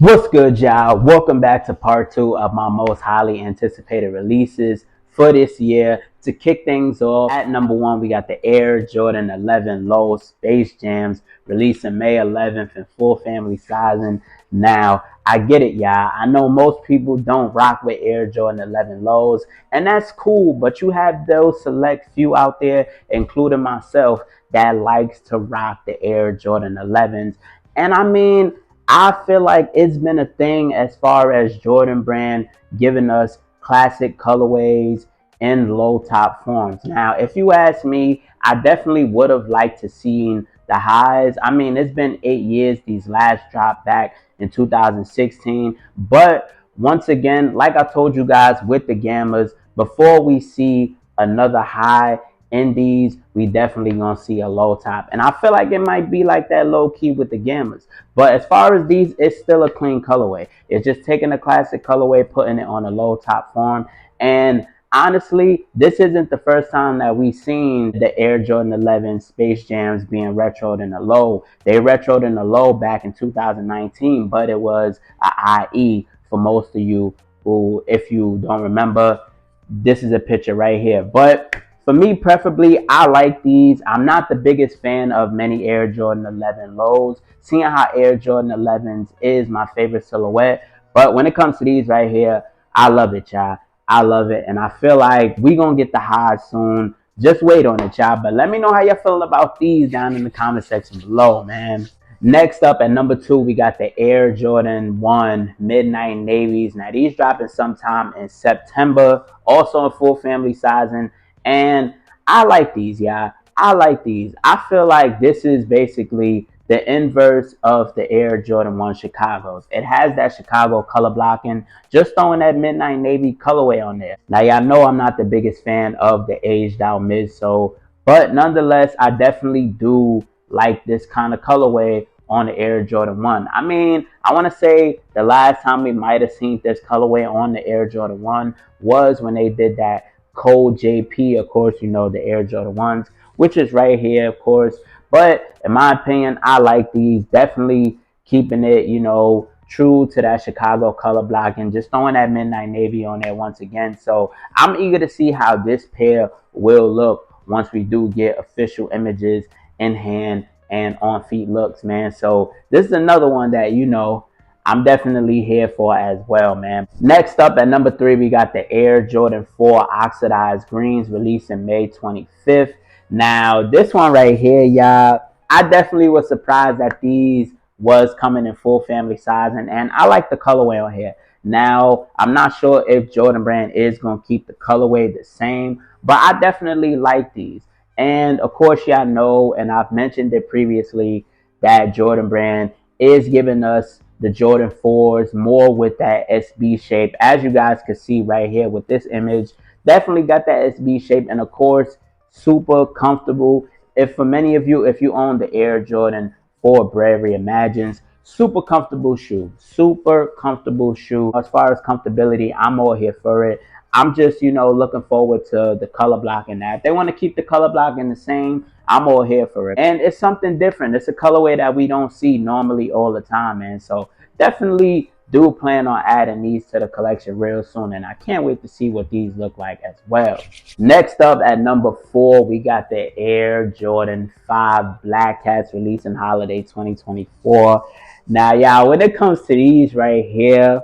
What's good, y'all? Welcome back to part two of my most highly anticipated releases for this year. To kick things off, at number one, we got the Air Jordan 11 Low Space Jams releasing May 11th in full family sizing. Now, I get it, y'all. I know most people don't rock with Air Jordan 11 Lows, and that's cool, but you have those select few out there, including myself, that likes to rock the Air Jordan 11s. And I mean, I feel like it's been a thing as far as Jordan Brand giving us classic colorways in low top forms. Now, if you ask me, I definitely would have liked to seen the highs. I mean, it's been 8 years. These last dropped back in 2016. But once again, like I told you guys with the Gammas, before we see another high in these, we definitely gonna see a low top. And I feel like it might be like that low key with the Gammas. But as far as these, it's still a clean colorway. It's just taking a classic colorway, putting it on a low top form. And honestly, this isn't the first time that we've seen the Air Jordan 11 Space Jams being retroed in the low. They retroed in the low back in 2019, but it was a IE for most of you who, if you don't remember, this is a picture right here. But for me, preferably, I like these. I'm not the biggest fan of many Air Jordan 11 lows. Seeing how Air Jordan 11s is my favorite silhouette. But when it comes to these right here, I love it, y'all. I love it. And I feel like we going to get the highs soon. Just wait on it, y'all. But let me know how y'all feeling about these down in the comment section below, man. Next up at number two, we got the Air Jordan 1 Midnight Navies. Now, these dropping sometime in September. Also in full family sizing. And I like these, y'all. I like these. I feel like this is basically the inverse of the Air Jordan 1 Chicago's. It has that Chicago color blocking, just throwing that midnight navy colorway on there. Now, y'all know I'm not the biggest fan of the aged out midsole, but nonetheless, I definitely do like this kind of colorway on the Air Jordan 1. I mean, I want to say the last time we might have seen this colorway on the Air Jordan 1 was when they did that Code JP, of course, you know, the Air Jordan 1s, which is right here, of course. But in my opinion, I like these. Definitely keeping it, you know, true to that Chicago color block and just throwing that midnight navy on there once again. So I'm eager to see how this pair will look once we do get official images in hand and on feet looks, man. So this is another one that, you know, I'm definitely here for as well, man. Next up at number three, we got the Air Jordan 4 Oxidized Greens releasing May 25th. Now, this one right here, y'all, I definitely was surprised that these was coming in full family size, and I like the colorway on here. Now, I'm not sure if Jordan Brand is going to keep the colorway the same, but I definitely like these. And of course, y'all know, and I've mentioned it previously, that Jordan Brand is giving us the Jordan 4s more with that SB shape, as you guys can see right here with this image. Definitely got that SB shape, and of course, super comfortable. If for many of you, if you own the Air Jordan 4 Bravery Imagines, super comfortable shoe. Super comfortable shoe. As far as comfortability, I'm all here for it. I'm just, you know, looking forward to the color blocking that. If they want to keep the color blocking the same, I'm all here for it. And it's something different. It's a colorway that we don't see normally all the time, man. So definitely do plan on adding these to the collection real soon. And I can't wait to see what these look like as well. Next up at number four, we got the Air Jordan 5 Black Cats releasing holiday 2024. Now, y'all, when it comes to these right here,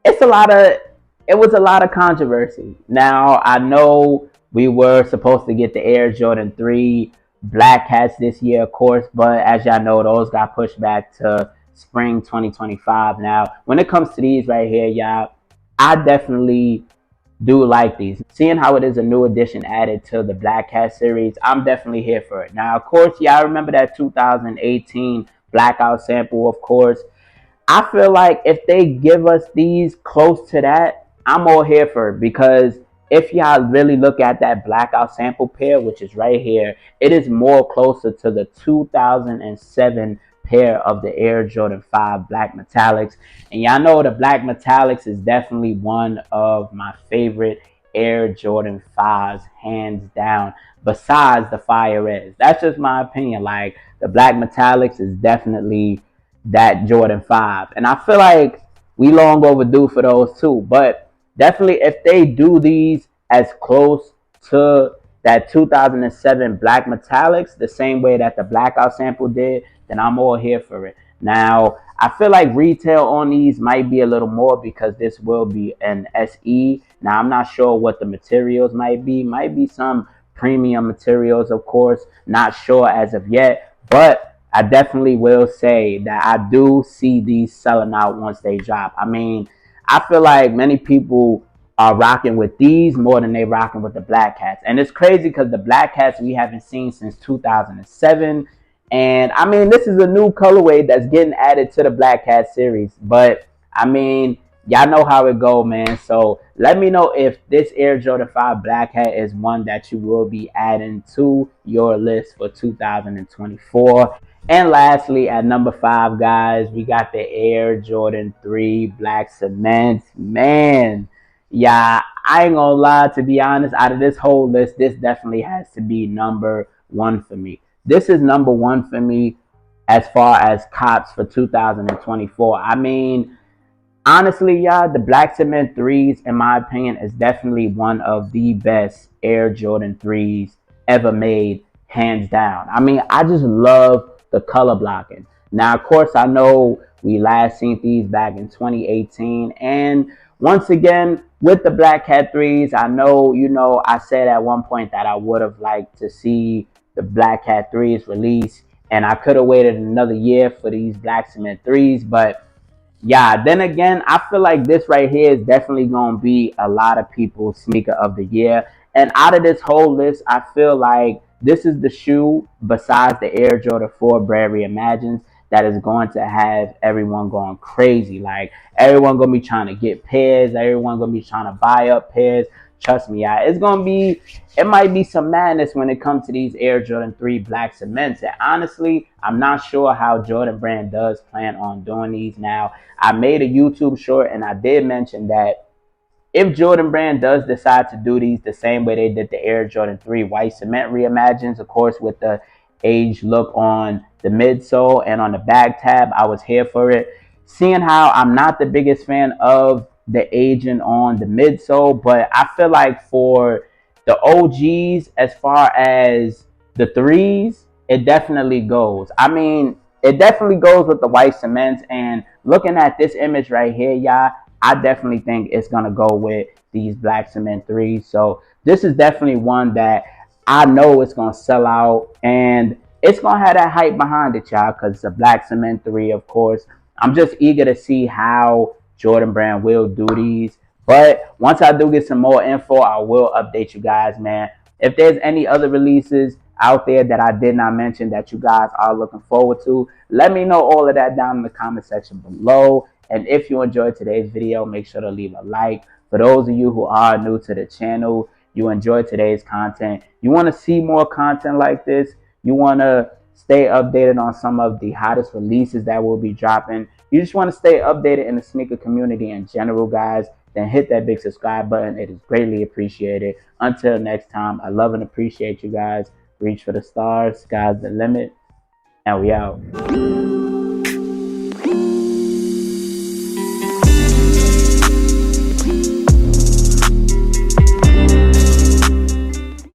it's a lot of it was a lot of controversy. Now, I know we were supposed to get the Air Jordan 3 Black Hats this year, of course, but as y'all know, those got pushed back to spring 2025. Now, when it comes to these right here, y'all, I definitely do like these. Seeing how it is a new addition added to the Black Hat series, I'm definitely here for it. Now, of course, y'all remember that 2018 Blackout sample, of course. I feel like if they give us these close to that, I'm all here for it, because if y'all really look at that blackout sample pair, which is right here, it is more closer to the 2007 pair of the Air Jordan 5 Black Metallics. And y'all know the Black Metallics is definitely one of my favorite Air Jordan 5s, hands down, besides the Fire Res. That's just my opinion. Like, the Black Metallics is definitely that Jordan 5. And I feel like we long overdue for those too. But definitely, if they do these as close to that 2007 black metallics, the same way that the blackout sample did, then I'm all here for it. Now, I feel like retail on these might be a little more because this will be an SE. Now, I'm not sure what the materials might be. Might be some premium materials, of course. Not sure as of yet. But I definitely will say that I do see these selling out once they drop. I mean, I feel like many people are rocking with these more than they rocking with the black cats. And it's crazy because the black cats we haven't seen since 2007. And I mean, this is a new colorway that's getting added to the Black Cat series. But I mean, y'all know how it go, man. So let me know if this Air Jordan 5 Black Hat is one that you will be adding to your list for 2024. And lastly, at number 5, guys, we got the Air Jordan 3 Black Cement. Man, yeah, I ain't gonna lie, to be honest, out of this whole list, this definitely has to be number 1 for me. This is number 1 for me as far as cops for 2024. I mean, honestly, y'all, the Black Cement 3s, in my opinion, is definitely one of the best Air Jordan 3s ever made, hands down. I mean, I just love the color blocking. Now, of course, I know we last seen these back in 2018. And once again, with the Black Cat 3s, I know, I said at one point that I would have liked to see the Black Cat 3s release. And I could have waited another year for these Black Cement 3s, but yeah, then again, I feel like this right here is definitely going to be a lot of people's sneaker of the year. And out of this whole list, I feel like this is the shoe, besides the Air Jordan 4 Brand Reimagines, that is going to have everyone going crazy. Like, everyone going to be trying to get pairs. Everyone going to be trying to buy up pairs. Trust me, it's going to be, it might be some madness when it comes to these Air Jordan 3 Black Cements. And honestly, I'm not sure how Jordan Brand does plan on doing these now. I made a YouTube short and I did mention that if Jordan Brand does decide to do these the same way they did the Air Jordan 3 White Cement Reimagines, of course, with the aged look on the midsole and on the back tab, I was here for it. Seeing how I'm not the biggest fan of the aging on the midsole, but I feel like for the OGs, as far as the threes, it definitely goes. I mean, it definitely goes with the white cements. And looking at this image right here, y'all, I definitely think it's gonna go with these black cement threes. So this is definitely one that I know it's gonna sell out, and it's gonna have that hype behind it, y'all, because it's a black cement 3, of course. I'm just eager to see how Jordan Brand will do these. But once I do get some more info, I will update you guys, man. If there's any other releases out there that I did not mention that you guys are looking forward to, let me know all of that down in the comment section below. And if you enjoyed today's video, make sure to leave a like. For those of you who are new to the channel, you enjoyed today's content, you want to see more content like this, you want to stay updated on some of the hottest releases that will be dropping, you just want to stay updated in the sneaker community in general, guys, then hit that big subscribe button. It is greatly appreciated. Until next time, I love and appreciate you guys. Reach for the stars. Sky's the limit. And we out.